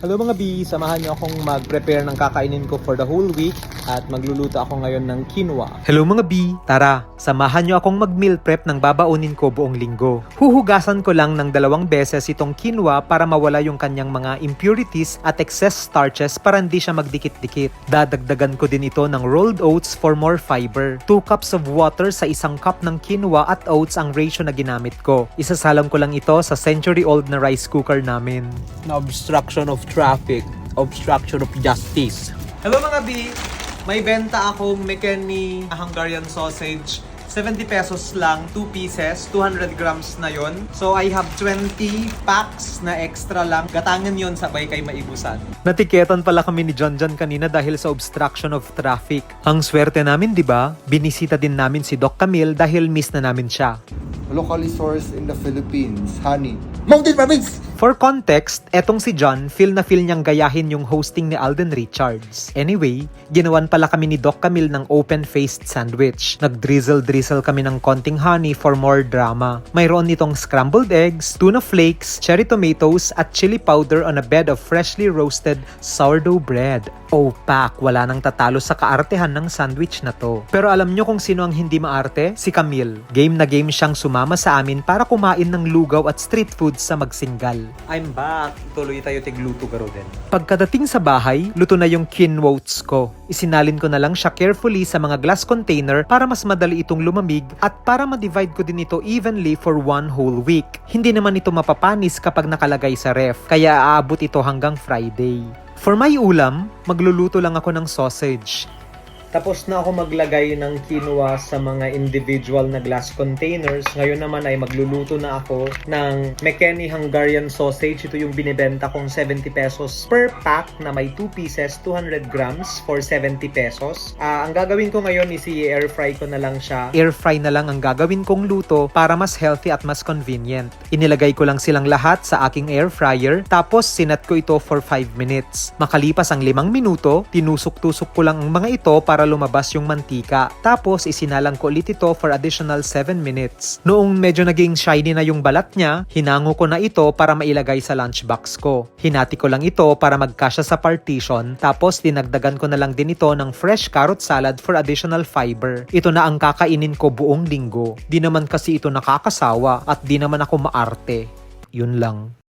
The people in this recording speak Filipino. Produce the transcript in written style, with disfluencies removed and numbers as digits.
Hello mga B, samahan niyo akong mag-prepare ng kakainin ko for the whole week at magluluto ako ngayon ng quinoa. Hello mga B, tara, samahan niyo akong mag-meal prep ng babaunin ko buong linggo. Huhugasan ko lang ng 2 beses itong quinoa para mawala yung kanyang mga impurities at excess starches para hindi siya magdikit-dikit. Dadagdagan ko din ito ng rolled oats for more fiber. 2 cups of water sa 1 cup ng quinoa at oats ang ratio na ginamit ko. Isasalang ko lang ito sa century-old na rice cooker namin. Na obstruction of traffic, obstruction of justice. Hello mga B! May benta akong McKinney Hungarian sausage. 70 pesos lang, 2 pieces, 200 grams na yon. So I have 20 packs na extra lang. Gatangan yon sabay kay maibusan. Natiketan pala kami ni John kanina dahil sa obstruction of traffic. Ang swerte namin, di ba? Binisita din namin si Doc Camille dahil miss na namin siya. Locally sourced in the Philippines, honey. Mountain Province! For context, etong si John, feel niyang gayahin yung hosting ni Alden Richards. Anyway, ginawan pala kami ni Doc Camille ng open-faced sandwich. Nag-drizzle kami ng konting honey for more drama. Mayroon nitong scrambled eggs, tuna flakes, cherry tomatoes, at chili powder on a bed of freshly roasted sourdough bread. Oh, pak, wala nang tatalo sa kaartehan ng sandwich na to. Pero alam nyo kung sino ang hindi maarte? Si Camille. Game na game siyang sumama sa amin para kumain ng lugaw at street food sa Magsinggal. I'm back. Tuloy tayo tigluto garo din. Pagkadating sa bahay, luto na yung quinoa ko. Isinalin ko na lang siya carefully sa mga glass container para mas madali itong lumamig at para ma-divide ko din ito evenly for 1 whole week. Hindi naman ito mapapanis kapag nakalagay sa ref, kaya aabot ito hanggang Friday. For my ulam, magluluto lang ako ng sausage. Tapos na ako maglagay ng quinoa sa mga individual na glass containers. Ngayon naman ay magluluto na ako ng McKinney Hungarian sausage. Ito yung binibenta kong 70 pesos per pack na may 2 pieces, 200 grams for 70 pesos. Ang gagawin ko ngayon is i-air fry ko na lang siya. Air fry na lang ang gagawin kong luto para mas healthy at mas convenient. Inilagay ko lang silang lahat sa aking air fryer tapos sinat ko ito for 5 minutes. Makalipas ang 5 minuto, tinusok-tusok ko lang ang mga ito para lumabas yung mantika. Tapos isinalang ko ulit ito for additional 7 minutes. Noong medyo naging shiny na yung balat niya, hinango ko na ito para mailagay sa lunchbox ko. Hinati ko lang ito para magkasya sa partition, tapos dinagdagan ko na lang din ito ng fresh carrot salad for additional fiber. Ito na ang kakainin ko buong linggo. Di naman kasi ito nakakasawa at di naman ako maarte. Yun lang.